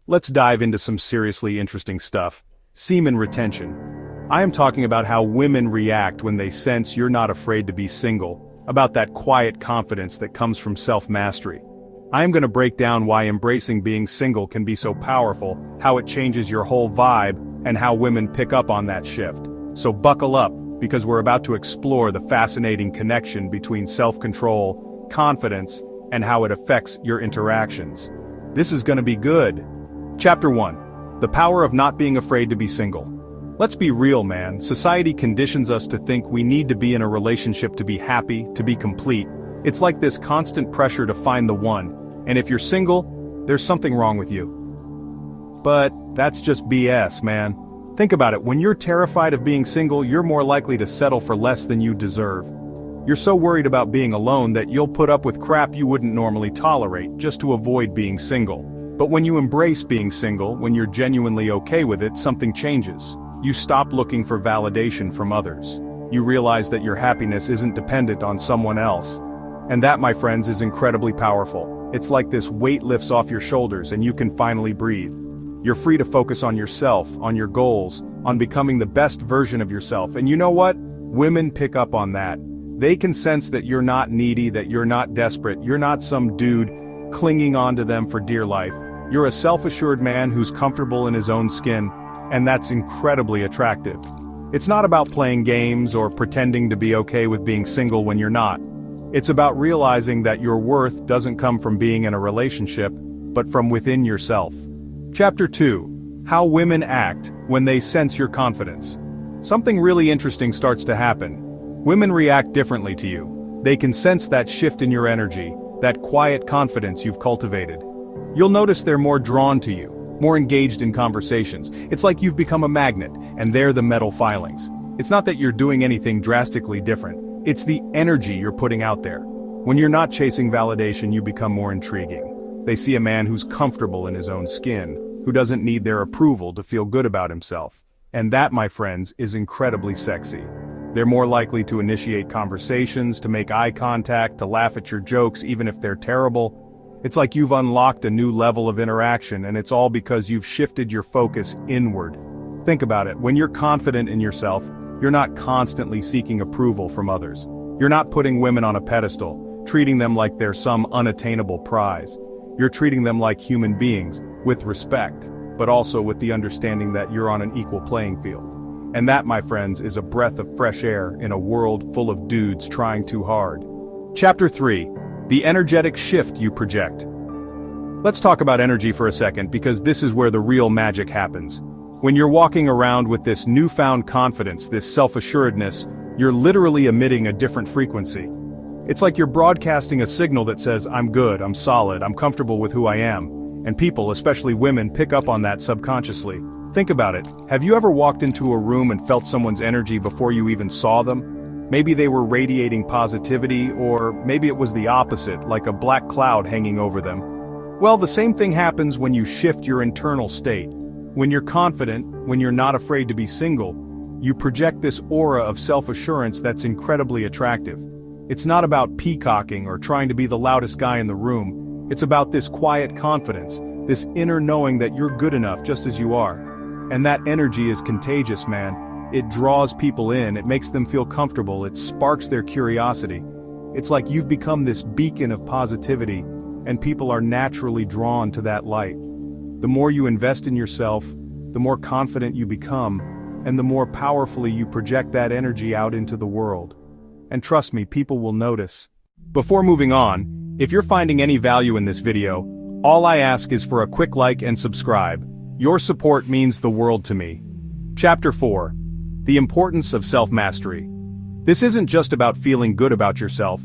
Let's dive into some seriously interesting stuff. Semen retention. I am talking about how women react when they sense you're not afraid to be single, about that quiet confidence that comes from self-mastery. I am going to break down why embracing being single can be so powerful, how it changes your whole vibe, and how women pick up on that shift. So buckle up, because we're about to explore the fascinating connection between self-control, confidence, and how it affects your interactions. This is going to be good. Chapter 1. The power of not being afraid to be single. Let's be real, man. Society conditions us to think we need to be in a relationship to be happy, to be complete. It's like this constant pressure to find the one, and if you're single, there's something wrong with you. But that's just BS, man. Think about it, when you're terrified of being single, you're more likely to settle for less than you deserve. You're so worried about being alone that you'll put up with crap you wouldn't normally tolerate, just to avoid being single. But when you embrace being single, when you're genuinely okay with it, something changes. You stop looking for validation from others. You realize that your happiness isn't dependent on someone else. And that, my friends, is incredibly powerful. It's like this weight lifts off your shoulders and you can finally breathe. You're free to focus on yourself, on your goals, on becoming the best version of yourself. And you know what? Women pick up on that. They can sense that you're not needy, that you're not desperate, you're not some dude clinging on to them for dear life. You're a self-assured man who's comfortable in his own skin, and that's incredibly attractive. It's not about playing games or pretending to be okay with being single when you're not. It's about realizing that your worth doesn't come from being in a relationship, but from within yourself. Chapter 2. How women act when they sense your confidence. Something really interesting starts to happen. Women react differently to you. They can sense that shift in your energy, that quiet confidence you've cultivated. You'll notice they're more drawn to you, more engaged in conversations. It's like you've become a magnet, and they're the metal filings. It's not that you're doing anything drastically different. It's the energy you're putting out there. When you're not chasing validation, you become more intriguing. They see a man who's comfortable in his own skin, who doesn't need their approval to feel good about himself. And that, my friends, is incredibly sexy. They're more likely to initiate conversations, to make eye contact, to laugh at your jokes even if they're terrible. It's like you've unlocked a new level of interaction, and it's all because you've shifted your focus inward. Think about it, when you're confident in yourself, you're not constantly seeking approval from others. You're not putting women on a pedestal, treating them like they're some unattainable prize. You're treating them like human beings, with respect, but also with the understanding that you're on an equal playing field. And that, my friends, is a breath of fresh air in a world full of dudes trying too hard. Chapter 3. The energetic shift you project. Let's talk about energy for a second, because this is where the real magic happens. When you're walking around with this newfound confidence, this self-assuredness, you're literally emitting a different frequency. It's like you're broadcasting a signal that says, I'm good, I'm solid, I'm comfortable with who I am. And people, especially women, pick up on that subconsciously. Think about it. Have you ever walked into a room and felt someone's energy before you even saw them? Maybe they were radiating positivity, or maybe it was the opposite, like a black cloud hanging over them. Well, the same thing happens when you shift your internal state. When you're confident, when you're not afraid to be single, you project this aura of self-assurance that's incredibly attractive. It's not about peacocking or trying to be the loudest guy in the room. It's about this quiet confidence, this inner knowing that you're good enough just as you are. And that energy is contagious, man. It draws people in, it makes them feel comfortable, it sparks their curiosity. It's like you've become this beacon of positivity, and people are naturally drawn to that light. The more you invest in yourself, the more confident you become, and the more powerfully you project that energy out into the world. And trust me, people will notice. Before moving on, if you're finding any value in this video, all I ask is for a quick like and subscribe. Your support means the world to me. Chapter 4. The importance of self-mastery. This isn't just about feeling good about yourself.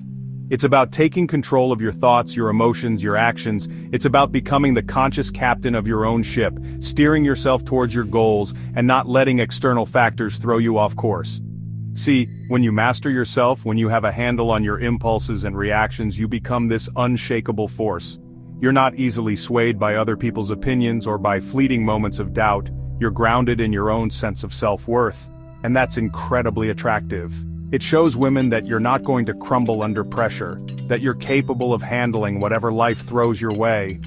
It's about taking control of your thoughts, your emotions, your actions. It's about becoming the conscious captain of your own ship, steering yourself towards your goals, and not letting external factors throw you off course. See, when you master yourself, when you have a handle on your impulses and reactions, you become this unshakable force. You're not easily swayed by other people's opinions or by fleeting moments of doubt. You're grounded in your own sense of self-worth, and that's incredibly attractive. It shows women that you're not going to crumble under pressure, that you're capable of handling whatever life throws your way.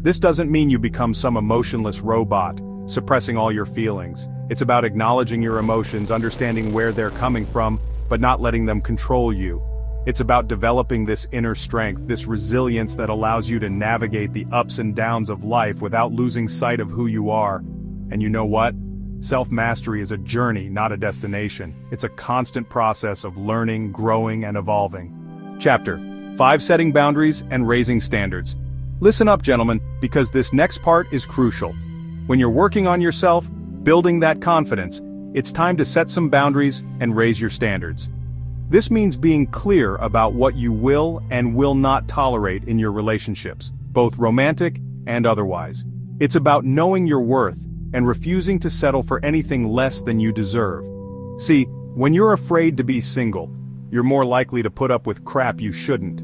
This doesn't mean you become some emotionless robot, suppressing all your feelings. It's about acknowledging your emotions, understanding where they're coming from, but not letting them control you. It's about developing this inner strength, this resilience that allows you to navigate the ups and downs of life without losing sight of who you are. And you know what? Self-mastery is a journey, not a destination. It's a constant process of learning, growing, and evolving. Chapter 5: Setting Boundaries and Raising Standards. Listen up, gentlemen, because this next part is crucial. When you're working on yourself, building that confidence, it's time to set some boundaries and raise your standards. This means being clear about what you will and will not tolerate in your relationships, both romantic and otherwise. It's about knowing your worth and refusing to settle for anything less than you deserve. See, when you're afraid to be single, you're more likely to put up with crap you shouldn't.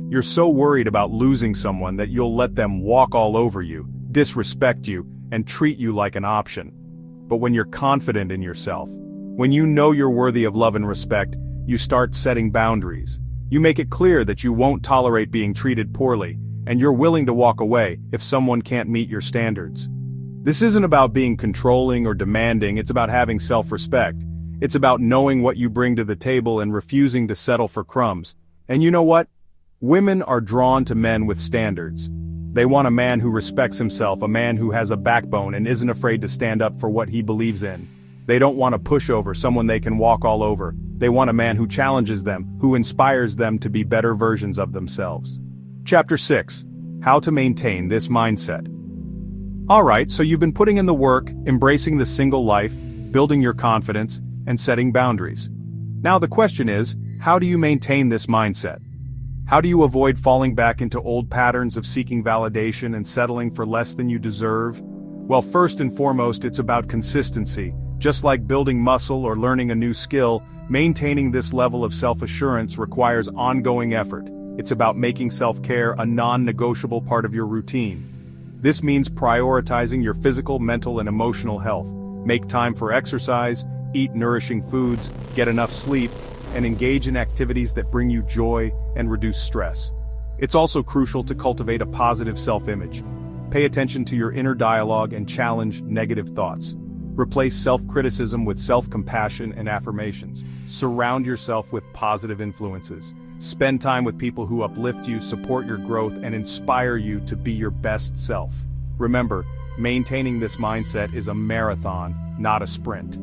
You're so worried about losing someone that you'll let them walk all over you, disrespect you, and treat you like an option. But when you're confident in yourself, when you know you're worthy of love and respect, you start setting boundaries. You make it clear that you won't tolerate being treated poorly, and you're willing to walk away if someone can't meet your standards. This isn't about being controlling or demanding, it's about having self-respect. It's about knowing what you bring to the table and refusing to settle for crumbs. And you know what? Women are drawn to men with standards. They want a man who respects himself, a man who has a backbone and isn't afraid to stand up for what he believes in. They don't want a pushover, someone they can walk all over. They want a man who challenges them, who inspires them to be better versions of themselves. Chapter 6: How to Maintain This Mindset. Alright, so you've been putting in the work, embracing the single life, building your confidence, and setting boundaries. Now the question is, how do you maintain this mindset? How do you avoid falling back into old patterns of seeking validation and settling for less than you deserve? Well, first and foremost, it's about consistency. Just like building muscle or learning a new skill, maintaining this level of self-assurance requires ongoing effort. It's about making self-care a non-negotiable part of your routine. This means prioritizing your physical, mental, and emotional health. Make time for exercise, eat nourishing foods, get enough sleep, and engage in activities that bring you joy and reduce stress. It's also crucial to cultivate a positive self-image. Pay attention to your inner dialogue and challenge negative thoughts. Replace self-criticism with self-compassion and affirmations. Surround yourself with positive influences. Spend time with people who uplift you, support your growth, and inspire you to be your best self. Remember, maintaining this mindset is a marathon, not a sprint.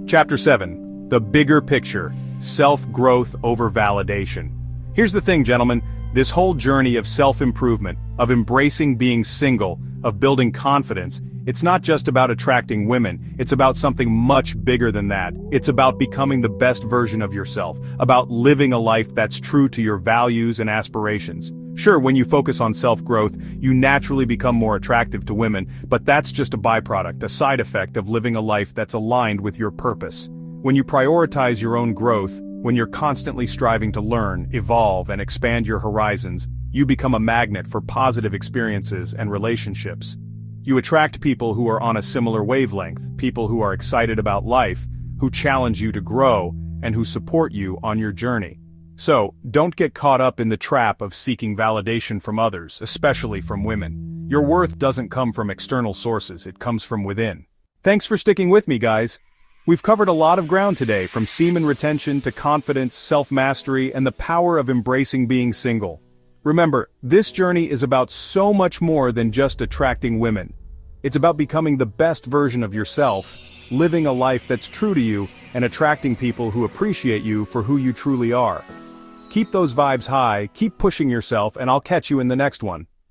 Chapter 7: The Bigger Picture: Self-Growth Over Validation. Here's the thing, gentlemen. This whole journey of self-improvement, of embracing being single, of building confidence, it's not just about attracting women, it's about something much bigger than that. It's about becoming the best version of yourself, about living a life that's true to your values and aspirations. Sure, when you focus on self-growth, you naturally become more attractive to women, but that's just a byproduct, a side effect of living a life that's aligned with your purpose. When you prioritize your own growth, when you're constantly striving to learn, evolve, and expand your horizons, you become a magnet for positive experiences and relationships. You attract people who are on a similar wavelength, people who are excited about life, who challenge you to grow, and who support you on your journey. So, don't get caught up in the trap of seeking validation from others, especially from women. Your worth doesn't come from external sources, it comes from within. Thanks for sticking with me, guys. We've covered a lot of ground today, from semen retention to confidence, self-mastery, and the power of embracing being single. Remember, this journey is about so much more than just attracting women. It's about becoming the best version of yourself, living a life that's true to you, and attracting people who appreciate you for who you truly are. Keep those vibes high, keep pushing yourself, and I'll catch you in the next one.